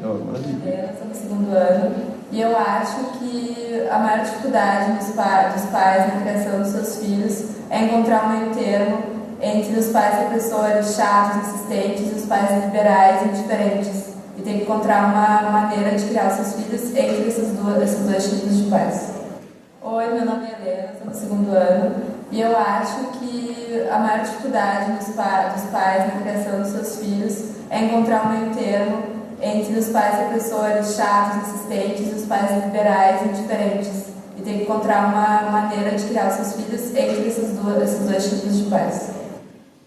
Eu estou no segundo ano e eu acho que a maior dificuldade dos pais na criação dos seus filhos é encontrar um meio termo entre os pais repressores, chatos, insistentes e os pais liberais e indiferentes. E tem que encontrar uma maneira de criar os seus filhos entre esses dois tipos de pais. Oi, meu nome é Helena, estou no segundo ano e eu acho que a maior dificuldade dos pais na criação dos seus filhos é encontrar um meio termo entre os pais repressores, chatos, insistentes e os pais liberais e indiferentes. E tem que encontrar uma maneira de criar os seus filhos entre esses dois tipos de pais.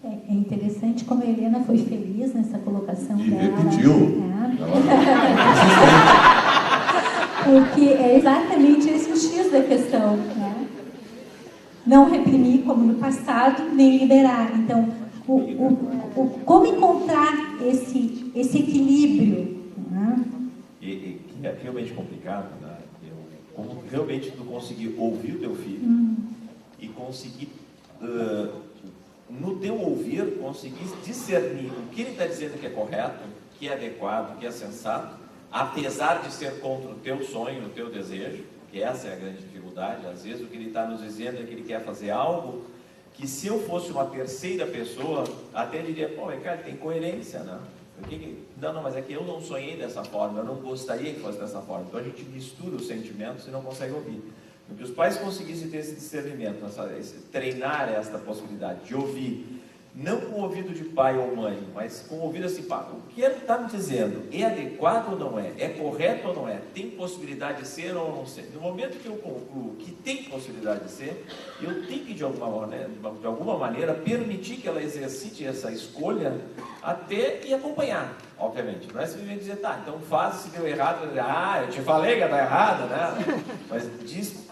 É interessante como a Helena foi feliz nessa colocação e dela. Repetiu. Porque é exatamente esse o X da questão, né? Não reprimir como no passado, nem liberar. Então, como encontrar esse equilíbrio? Né? E é realmente complicado, né? Como realmente tu conseguir ouvir o teu filho e conseguir, no teu ouvir, conseguir discernir o que ele está dizendo que é correto, que é adequado, que é sensato, apesar de ser contra o teu sonho, o teu desejo, que essa é a grande dificuldade. Às vezes o que ele está nos dizendo é que ele quer fazer algo que, se eu fosse uma terceira pessoa, até diria, pô, cara, tem coerência, né? Não, mas é que eu não sonhei dessa forma, eu não gostaria que fosse dessa forma. Então a gente mistura os sentimentos e não consegue ouvir. Que os pais conseguissem ter esse discernimento, treinar esta possibilidade de ouvir, não com o ouvido de pai ou mãe, mas com o ouvido assim, pá, o que ele está me dizendo é adequado ou não é? É correto ou não é? Tem possibilidade de ser ou não ser? No momento que eu concluo que tem possibilidade de ser, eu tenho que de alguma maneira permitir que ela exercite essa escolha até e acompanhar, obviamente. Não é simplesmente dizer, tá, então faz, se deu errado, eu te falei que está errado, né? Mas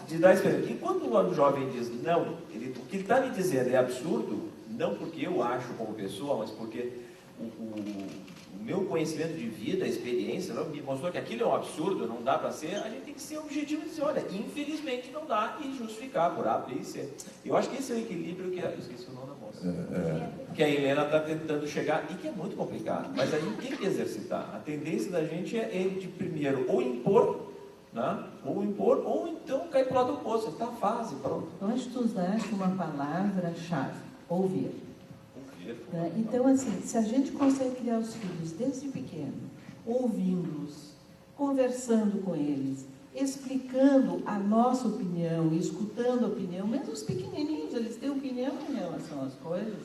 de dar experiência. E quando o jovem diz, não, o que ele está me dizendo é absurdo, não porque eu acho como pessoa, mas porque o meu conhecimento de vida, a experiência, me mostrou que aquilo é um absurdo, não dá para ser. A gente tem que ser objetivo e dizer, olha, infelizmente não dá, e justificar por A, B e C. Eu acho que esse é o equilíbrio que... Eu esqueci o nome da moça. Que a Helena está tentando chegar, e que é muito complicado, mas a gente tem que exercitar. A tendência da gente é de primeiro ou impor, né? Ou então cair para o lado oposto. Está fase, pronto. Eu acho que tu usaste uma palavra-chave. Ouvir. Então, assim, se a gente consegue criar os filhos desde pequeno, ouvindo-os, conversando com eles, explicando a nossa opinião, escutando a opinião, mesmo os pequenininhos, eles têm opinião em relação às coisas,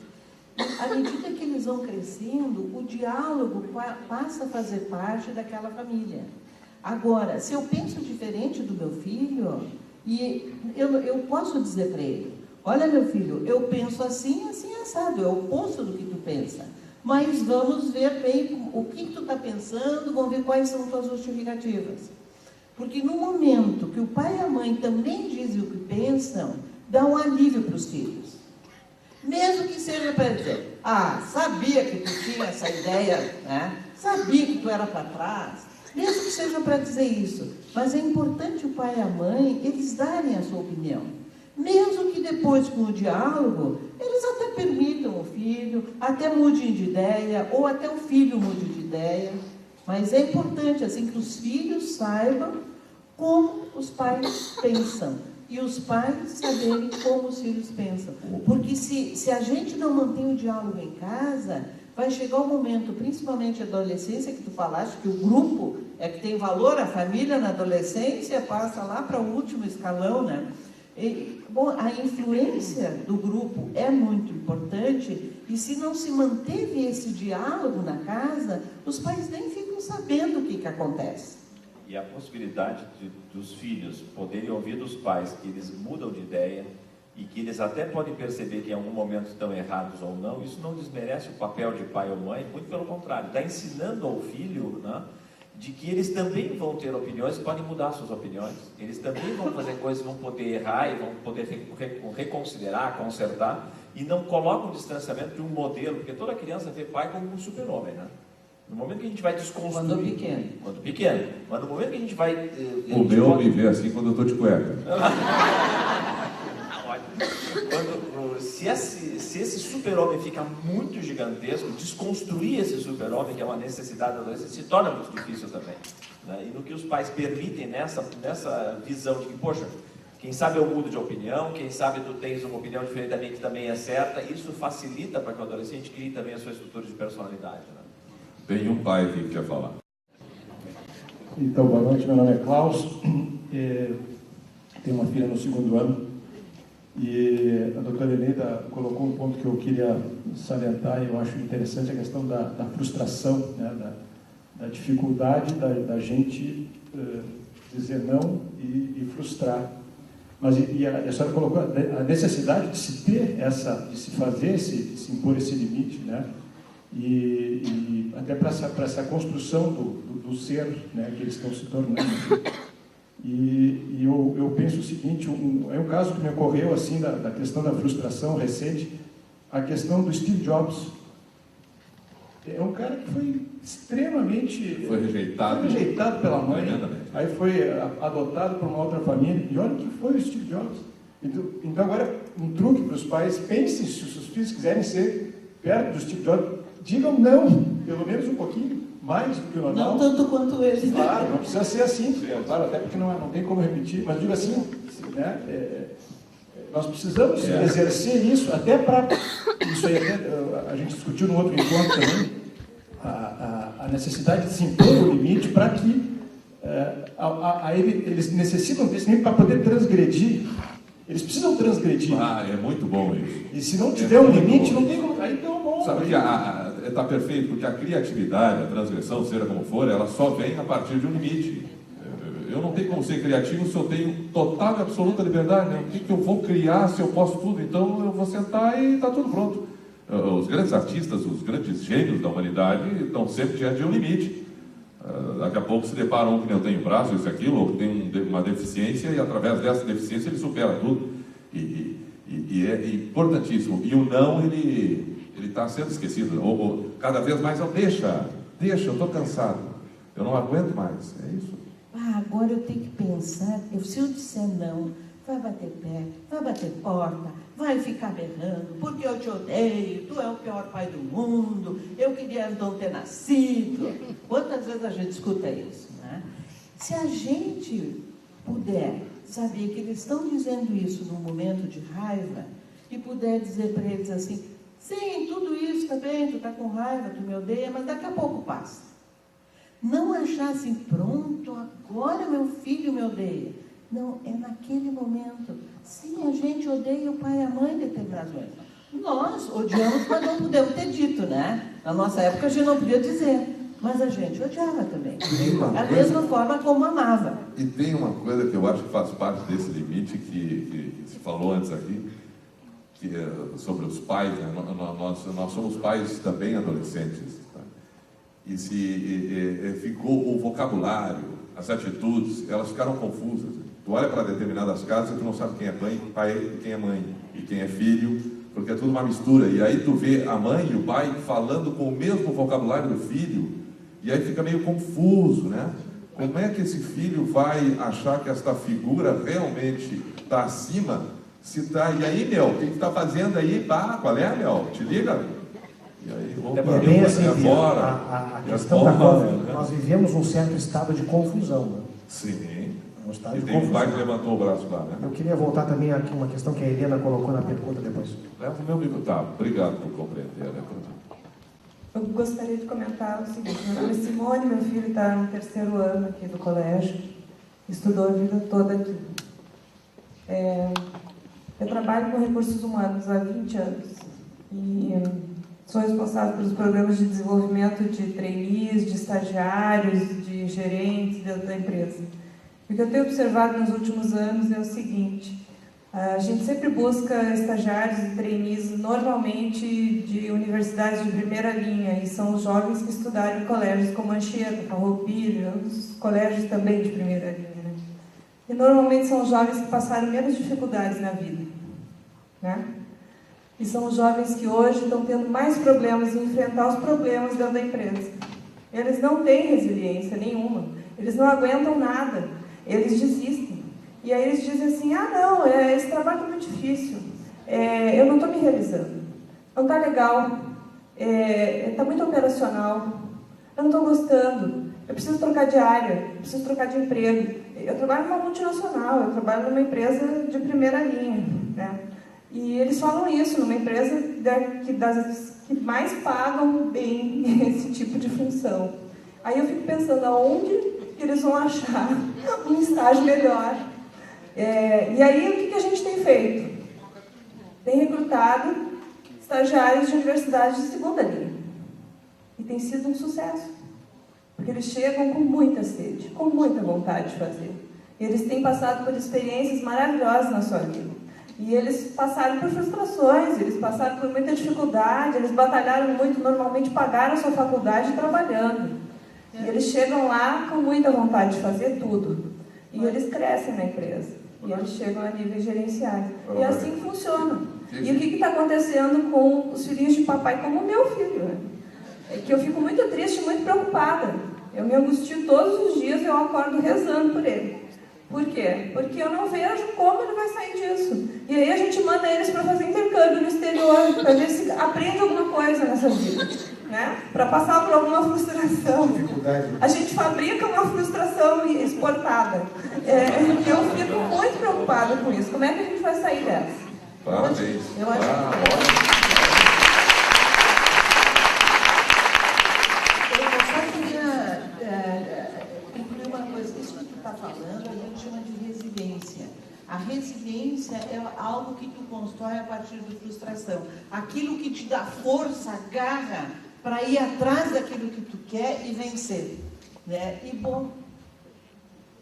à medida que eles vão crescendo, o diálogo passa a fazer parte daquela família. Agora, se eu penso diferente do meu filho, e eu posso dizer para ele, olha, meu filho, eu penso assim, assim, assado, é o oposto do que tu pensa. Mas vamos ver bem o que tu está pensando, vamos ver quais são tuas justificativas. Porque no momento que o pai e a mãe também dizem o que pensam, dá um alívio para os filhos. Mesmo que seja para dizer, sabia que tu tinha essa ideia, né? Sabia que tu era para trás. Mesmo que seja para dizer isso. Mas é importante o pai e a mãe, eles darem a sua opinião. Mesmo que depois, com o diálogo, eles até permitam o filho, até mudem de ideia, ou até o filho mude de ideia. Mas é importante, assim, que os filhos saibam como os pais pensam. E os pais saberem como os filhos pensam. Porque se a gente não mantém o diálogo em casa, vai chegar um momento, principalmente a adolescência, que tu falaste, que o grupo é que tem valor, a família na adolescência passa lá para o último escalão, né? A influência do grupo é muito importante, e se não se manteve esse diálogo na casa, os pais nem ficam sabendo o que acontece. E a possibilidade dos filhos poderem ouvir dos pais que eles mudam de ideia e que eles até podem perceber que em algum momento estão errados ou não, isso não desmerece o papel de pai ou mãe, muito pelo contrário, está ensinando ao filho, né, de que eles também vão ter opiniões, podem mudar suas opiniões, eles também vão fazer coisas, vão poder errar e vão poder reconsiderar, consertar, e não colocam o distanciamento de um modelo, porque toda criança vê pai como um super-homem, né? No momento que a gente vai desconstruir... Quando pequeno. Mas no momento que a gente vai... O meu me vê assim quando eu estou de cueca. Se esse super-homem fica muito gigantesco, desconstruir esse super-homem, que é uma necessidade da adolescência, se torna muito difícil também. né? E no que os pais permitem nessa visão de que, poxa, quem sabe eu mudo de opinião, quem sabe tu tens uma opinião diferente da minha que também é certa, isso facilita para que o adolescente crie também a sua estrutura de personalidade, né? Tem um pai aqui que quer falar. Então, boa noite, meu nome é Klaus, tenho uma filha no 2º ano, e a doutora Eneida colocou um ponto que eu queria salientar, e eu acho interessante, a questão da frustração, né, da dificuldade da gente dizer não e frustrar. Mas a senhora colocou a necessidade de se ter de se fazer, de se impor esse limite, né? E até para essa construção do ser, né, que eles estão se tornando. E eu penso o seguinte, é um caso que me ocorreu assim da questão da frustração recente, a questão do Steve Jobs. É um cara que foi extremamente... Foi rejeitado pela mãe, aí foi adotado por uma outra família, e olha o que foi o Steve Jobs. Então agora, um truque para os pais, pensem se os seus filhos quiserem ser perto do Steve Jobs, digam não, pelo menos um pouquinho, mais do que o normal. Não tanto quanto ele. Claro, não precisa ser assim, claro, até porque não tem como repetir, mas digo assim, né, nós precisamos exercer isso, até para... Isso aí até, a gente discutiu no outro encontro também, a necessidade de se impor o limite para que eles necessitam desse limite para poder transgredir. Eles precisam transgredir. É muito bom isso. E se não tiver um limite, não tem como... Aí então, bom. Sabe que está perfeito, porque a criatividade, a transgressão, seja como for, ela só vem a partir de um limite. Eu não tenho como ser criativo se eu tenho total e absoluta liberdade. Né? O que eu vou criar se eu posso tudo? Então eu vou sentar e está tudo pronto. Os grandes artistas, os grandes gênios da humanidade estão sempre diante de um limite. Daqui a pouco se deparam que não tem braço, isso e aquilo, ou tem uma deficiência, e através dessa deficiência ele supera tudo. E é importantíssimo. E o não, ele está sendo esquecido. Ou cada vez mais deixa, eu estou cansado, eu não aguento mais. É isso. Agora eu tenho que pensar, se eu disser não, vai bater pé, vai bater porta, vai ficar berrando, porque eu te odeio, tu é o pior pai do mundo, eu queria não ter nascido. Quantas vezes a gente escuta isso, né? Se a gente puder saber que eles estão dizendo isso num momento de raiva, e puder dizer para eles assim, sim, tudo isso está bem, tu está com raiva, tu me odeia, mas daqui a pouco passa. Não achar assim, pronto, agora meu filho me odeia. Não, é naquele momento. Sim, a gente odeia o pai e a mãe de determinadas vezes. Nós odiamos, mas não podemos ter dito, né? Na nossa época a gente não podia dizer. Mas a gente odiava também. Da mesma forma como amava. E tem uma coisa que eu acho que faz parte desse limite que se falou antes aqui, que é sobre os pais, né? Nós somos pais também adolescentes. Tá? E se ficou o vocabulário, as atitudes, elas ficaram confusas. Tu olha para determinadas casas e tu não sabe quem é pai e quem é mãe, e quem é filho, porque é tudo uma mistura. E aí tu vê a mãe e o pai falando com o mesmo vocabulário do filho, e aí fica meio confuso, né? Como é que esse filho vai achar que esta figura realmente está acima? Se tá, e aí, meu, o que tu está fazendo aí? Pá, qual é, meu? Te liga? E aí, é bem assim, a questão da confusão. Nós vivemos um certo estado de confusão. Né? Sim. Um e tem um pai que levantou o braço lá, né? Eu queria voltar também aqui uma questão que a Helena colocou na pergunta depois. Leva o meu livro, tá? Obrigado por compreender, né? Eu gostaria de comentar o seguinte, meu nome é Simone, meu filho está no 3º ano aqui do colégio, estudou a vida toda aqui. Eu trabalho com recursos humanos há 20 anos e sou responsável pelos programas de desenvolvimento de trainees, de estagiários, de gerentes dentro da empresa. O que eu tenho observado nos últimos anos é o seguinte, a gente sempre busca estagiários e trainees normalmente de universidades de primeira linha, e são os jovens que estudaram em colégios como Anchieta, Farroupilha, os colégios também de primeira linha. Né? E normalmente são os jovens que passaram menos dificuldades na vida. Né? E são os jovens que hoje estão tendo mais problemas em enfrentar os problemas dentro da empresa. Eles não têm resiliência nenhuma, eles não aguentam nada. Eles desistem. E aí eles dizem assim, não, esse trabalho é muito difícil, eu não estou me realizando, não está legal, está muito operacional, eu não estou gostando, eu preciso trocar de área, eu preciso trocar de emprego. Eu trabalho numa multinacional, eu trabalho numa empresa de primeira linha, né? E eles falam isso, numa empresa das que mais pagam bem esse tipo de função. Aí eu fico pensando, aonde que eles vão achar um estágio melhor? E aí, o que a gente tem feito? Tem recrutado estagiários de universidades de segunda linha. E tem sido um sucesso. Porque eles chegam com muita sede, com muita vontade de fazer. Eles têm passado por experiências maravilhosas na sua vida. E eles passaram por frustrações, eles passaram por muita dificuldade, eles batalharam muito, normalmente pagaram a sua faculdade trabalhando. E eles chegam lá com muita vontade de fazer tudo. E eles crescem na empresa. E eles chegam a níveis gerenciais. E é assim que funciona. E o que está acontecendo com os filhinhos de papai, como o meu filho? Né? É que eu fico muito triste, muito preocupada. Eu me angustio todos os dias, eu acordo rezando por ele. Por quê? Porque eu não vejo como ele vai sair disso. E aí a gente manda eles para fazer intercâmbio no exterior, para ver se aprende alguma coisa nessa vida, né? Para passar por alguma frustração. A gente fabrica uma frustração exportada. Eu fico muito preocupada com isso. Como é que a gente vai sair dessa? Parabéns. Eu acho falando, a gente chama de resiliência. A resiliência é algo que tu constrói a partir da frustração. Aquilo que te dá força, garra, para ir atrás daquilo que tu quer e vencer. Né? E, bom,